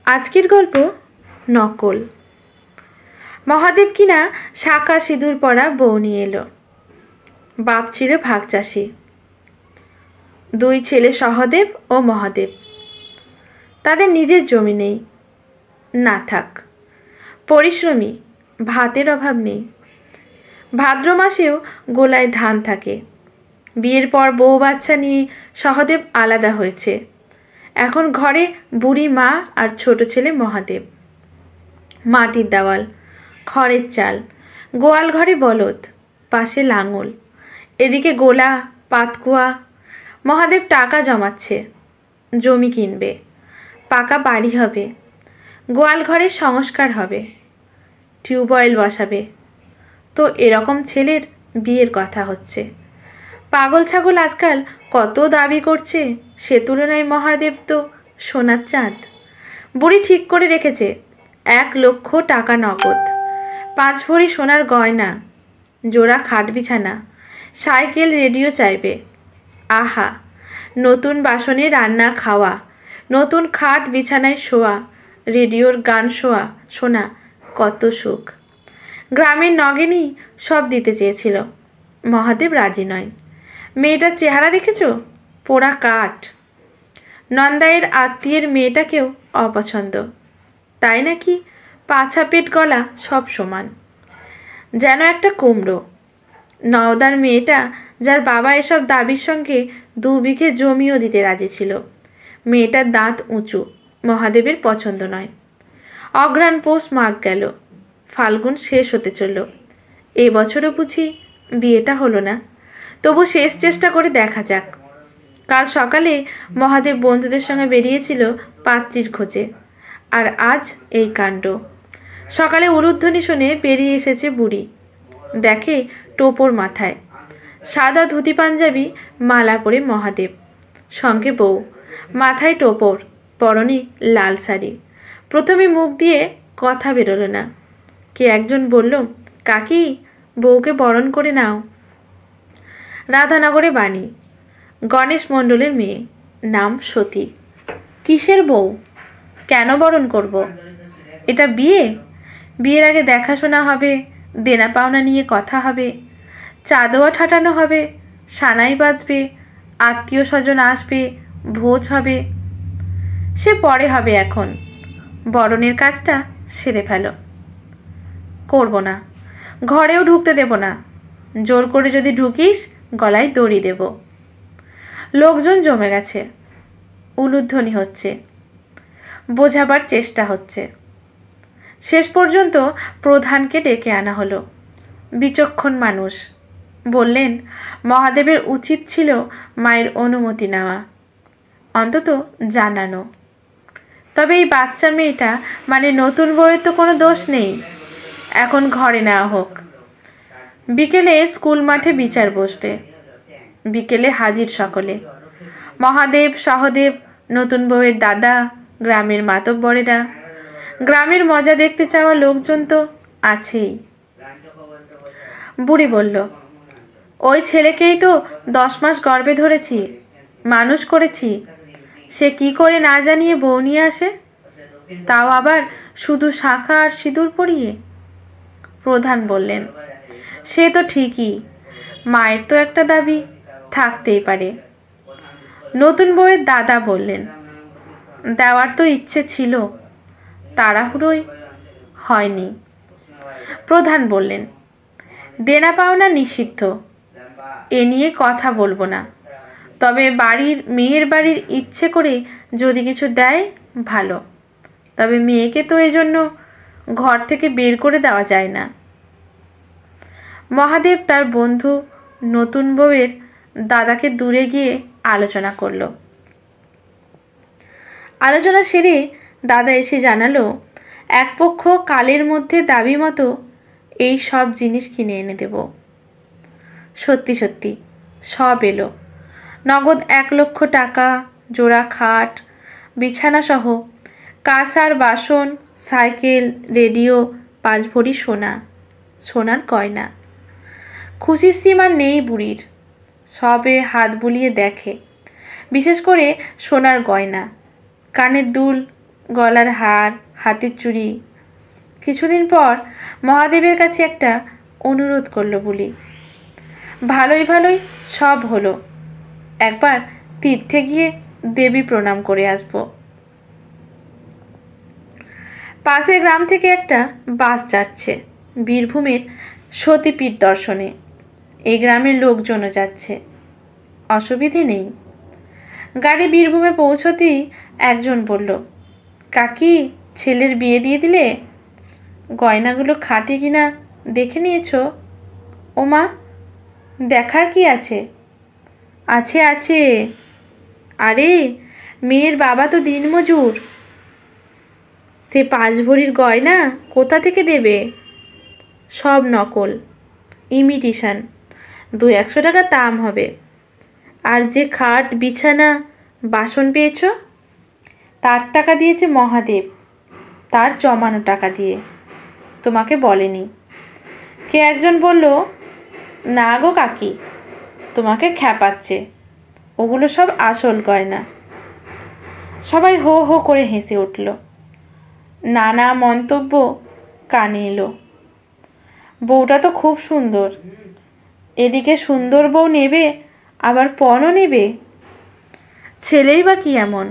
আজকের গল্প নকল। মহাদেব কিনা শাঁখা সিঁদুর পরা বউ নিয়ে এলো। বাপ ছিল ভাগ চাষি। দুই ছেলে সহদেব ও মহাদেব। তাদের নিজের জমি নেই, না থাক। পরিশ্রমী, ভাতের অভাব নেই। ভাদ্র মাসেও গোলায় ধান থাকে। বিয়ের পর বউ বাচ্চা নিয়ে সহদেব আলাদা হয়েছে। এখন ঘরে বুড়ি মা আর ছোট ছেলে মহাদেব। মাটির দেওয়াল, খড়ের চাল, গোয়াল ঘরে বলদ, পাশে লাঙল, এদিকে গোলা পাতকুয়া। মহাদেব টাকা জমাচ্ছে, জমি কিনবে, পাকা বাড়ি হবে, গোয়াল ঘরের সংস্কার হবে, টিউবওয়েল বসাবে। তো এরকম ছেলের বিয়ের কথা হচ্ছে। পাগল ছাগল আজকাল কত দাবি করছে, সে তুলনায় মহাদেব তো সোনার চাঁদ। বুড়ি ঠিক করে রেখেছে 1,00,000 টাকা নগদ, 5 ভরি সোনার গয়না, জোড়া খাট বিছানা, সাইকেল, রেডিও চাইবে। আহা, নতুন বাসনে রান্না খাওয়া, নতুন খাট বিছানায় শোয়া, রেডিওর গান শোনা, কত সুখ। গ্রামের নগেনই সব দিতে চেয়েছিল, মহাদেব রাজি নয়। মেয়েটার চেহারা দেখেছ, পোড়া কাঠ। নন্দাইয়ের আত্মীয়ের মেয়েটাকেও অপছন্দ। তাই নাকি পাছা পেট গলা সব সমান, যেন একটা কুমড়ো। নওদার মেয়েটা, যার বাবা এসব দাবির সঙ্গে 2 বিঘে জমিও দিতে রাজি ছিল, মেয়েটার দাঁত উঁচু, মহাদেবের পছন্দ নয়। অঘ্রাণ পৌষ মাঘ গেল, ফাল্গুন শেষ হতে চলল। এবছরও বুঝি বিয়েটা হলো না। তবু শেষ চেষ্টা করে দেখা যাক। কাল সকালে মহাদেব বন্ধুদের সঙ্গে বেরিয়েছিল পাত্রীর খোঁজে, আর আজ এই কাণ্ড। সকালে উলুধ্বনি শুনে বেরিয়ে এসেছে বুড়ি। দেখে টোপর মাথায়, সাদা ধুতি পাঞ্জাবি, মালা পরে মহাদেব, সঙ্গে বউ, মাথায় টোপর, পরনে লাল শাড়ি। প্রথমে মুখ দিয়ে কথা বেরোলো না। কে একজন বলল, কাকি, বউকে বরণ করে নাও। রাধানগরে বাণী, গণেশ মণ্ডলের মেয়ে, নাম সতী। কিসের বউ? কেন বরণ করব? এটা বিয়ে? বিয়ের আগে দেখাশোনা হবে, দেনা পাওনা নিয়ে কথা হবে, চাঁদোয়া ঠাটানো হবে, সানাই বাজবে, আত্মীয় স্বজন আসবে, ভোজ হবে। সে পরে হবে, এখন বরণের কাজটা সেরে ফেলো। করব না, ঘরেও ঢুকতে দেব না। জোর করে যদি ঢুকিস গলায় দড়ি দেব। লোকজন জমে গেছে, উলুধ্বনি হচ্ছে, বোঝাবার চেষ্টা হচ্ছে। শেষ পর্যন্ত প্রধানকে ডেকে আনা হলো। বিচক্ষণ মানুষ, বললেন মহাদেবের উচিত ছিল মায়ের অনুমতি নেওয়া, অন্তত জানানো। তবে এই বাচ্চা মেয়েটা, মানে নতুন বউয়ের তো কোনো দোষ নেই। এখন ঘরে নেওয়া হোক। বিকেলে স্কুল মাঠে বিচার বসবে। বিকেলে হাজির সকলে, মহাদেব, সহদেব, নতুন বউয়ের দাদা, গ্রামের মাতব্বরেরা। গ্রামের মজা দেখতে চাওয়া লোকজন তো আছেই। বুড়ি বলল, ওই ছেলেকেই তো 10 মাস গর্ভে ধরেছি, মানুষ করেছি। সে কি করে না জানিয়ে বউ নিয়ে আসে, তাও আবার শুধু শাঁখা আর সিঁদুর পরিয়ে? প্রধান বললেন, সে তো ঠিকই, মায়ের তো একটা দাবি থাকতেই পারে। নতুন বউয়ের দাদা বললেন, দেওয়ার তো ইচ্ছে ছিল, তাড়াহুড়োই হয়নি। প্রধান বললেন, দেনা পাওনা নিষিদ্ধ, এ নিয়ে কথা বলবো না। তবে মেয়ের বাড়ির ইচ্ছে করে যদি কিছু দেয় ভালো, তবে মেয়েকে তো এজন্য ঘর থেকে বের করে দেওয়া যায় না। মহাদেব তার বন্ধু নতুন বউয়ের দাদাকে দূরে গিয়ে আলোচনা করল। আলোচনা সেরে দাদা এসে জানালো, এক পক্ষ কালের মধ্যে দাবি মতো এই সব জিনিস কিনে এনে দেব। সত্যি সত্যি সব এলো। নগদ 1,00,000 টাকা, জোড়া খাট বিছানা সহ, কাঁসার বাসন, সাইকেল, রেডিও, 5 ভরি সোনা, সোনার গয়না। খুশির সীমা নেই বুড়ির। সবে হাত বুলিয়ে দেখে, বিশেষ করে সোনার গয়না, কানের দুল, গলার হার, হাতের চুড়ি। কিছুদিন পর মহাদেবের কাছে একটা অনুরোধ করলো বুলি। ভালোই ভালোই সব হলো, একবার তীর্থে গিয়ে দেবী প্রণাম করে আসবো। পাশের গ্রাম থেকে একটা বাস যাচ্ছে বীরভূমের সতীপীঠ দর্শনে। এই গ্রামের লোকজনও যাচ্ছে, অসুবিধে নেই। গাড়ি বীরভূমে পৌঁছতেই একজন বলল, কাকি, ছেলের বিয়ে দিয়ে দিলে? গয়নাগুলো খাঁটি কিনা দেখে নিয়েছো? ও মা, দেখার কি আছে? আছে আছে। আরে, মেয়ের বাবা তো দিনমজুর, সে 5 ভরির গয়না কোথা থেকে দেবে? সব নকল, ইমিটেশন, 200-100 টাকা দাম হবে। আর যে খাট, বিছানা, বাসন পেয়েছ, তার টাকা দিয়েছে মহাদেব, তার জমানো টাকা দিয়ে। তোমাকে বলেনি? কে একজন বলল, না গো কাকি, তোমাকে খ্যাপাচ্ছে, ওগুলো সব আসল গয়না। সবাই হো হো করে হেসে উঠল। নানা মন্তব্য কানে এলো। বউটা তো খুব সুন্দর, এদিকে সুন্দর বউ নেবে, আবার পণও নেবে। ছেলেই বা কি এমন,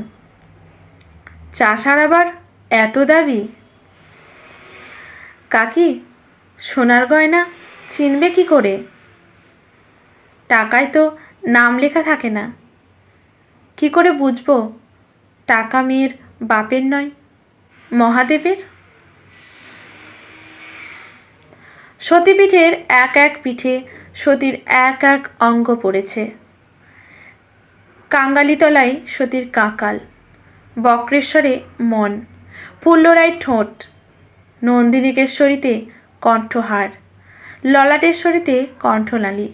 চাষার আবার এত দাবি? কাকি, সোনার গয়না চিনবে কি করে? টাকায় তো নাম লেখা থাকে না। কি করে বুঝবো টাকা মেয়ের বাপের নয়, মহাদেবের? সতীপীঠের এক এক পিঠে সতীর এক এক অঙ্গ পড়েছে। কাঙ্গালিতলায় সতীর কাকাল, বক্রেশ্বরে মন, ফুল্লরায় ঠোঁট, নন্দিনীকেশ্বরীতে কণ্ঠহার, ললাটেশ্বরীতে কণ্ঠনালী।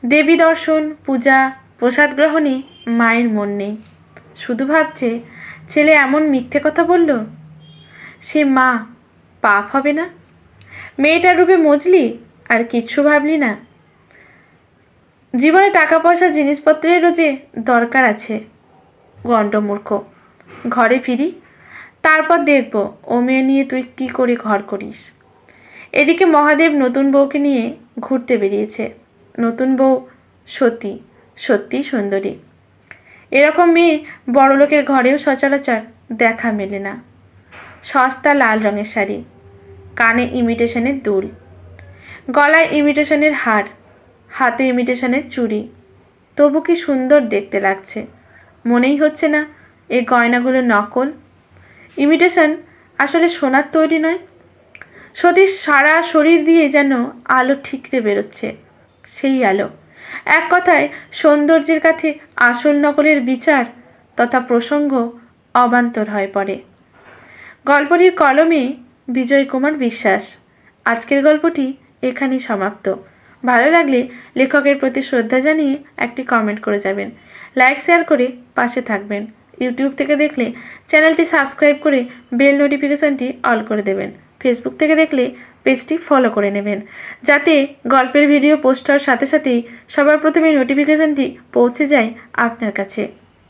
দেবী দর্শন, পূজা, প্রসাদ গ্রহণে মায়ের মন নেই। শুধু ভাবছে, ছেলে এমন মিথ্যে কথা বলল, সে মা, পাপ হবে না? মেয়েটার রূপে মজলি, আর কিচ্ছু ভাবলি না? জীবনে টাকা পয়সা জিনিসপত্রেরও যে দরকার আছে। গণ্ডমূর্খ, ঘরে ফিরি, তারপর দেখব ও মেয়ে নিয়ে তুই কি করে ঘর করিস। এদিকে মহাদেব নতুন বউকে নিয়ে ঘুরতে বেরিয়েছে। নতুন বউ সতী, সত্যিই সুন্দরী। এরকম মেয়ে বড়লোকের ঘরেও সচরাচর দেখা মেলে না। সস্তা লাল রঙের শাড়ি, কানে ইমিটেশনের দুল, গলায় ইমিটেশনের হার, হাতে ইমিটেশনের চুড়ি। তবু কি সুন্দর দেখতে লাগছে। মনেই হচ্ছে না এই গয়নাগুলো নকল। ইমিটেশন আসলে সোনার তৈরি নয়। সতীর সারা শরীর দিয়ে যেন আলো ঠিকরে বেরোচ্ছে, সেই আলো। এক কথায় সৌন্দর্যের কাছে আসল নকলের বিচার তথা প্রসঙ্গ অবান্তর হয়ে পড়ে। গল্পটির কলমে বিজয় কুমার বিশ্বাস। আজকের গল্পটি এখানেই সমাপ্ত। ভালো লাগলে লেখকের প্রতি শ্রদ্ধা জানিয়ে একটি কমেন্ট করে যাবেন। লাইক শেয়ার করে পাশে থাকবেন। ইউটিউব থেকে দেখলে চ্যানেলটি সাবস্ক্রাইব করে বেল নোটিফিকেশনটি অল করে দেবেন। ফেসবুক থেকে দেখলে পেজটি ফলো করে নেবেন, যাতে গল্পের ভিডিও পোস্ট হওয়ার সাথে সাথেই সবার প্রথমে নোটিফিকেশনটি পৌঁছে যায় আপনার কাছে।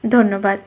ধন্যবাদ।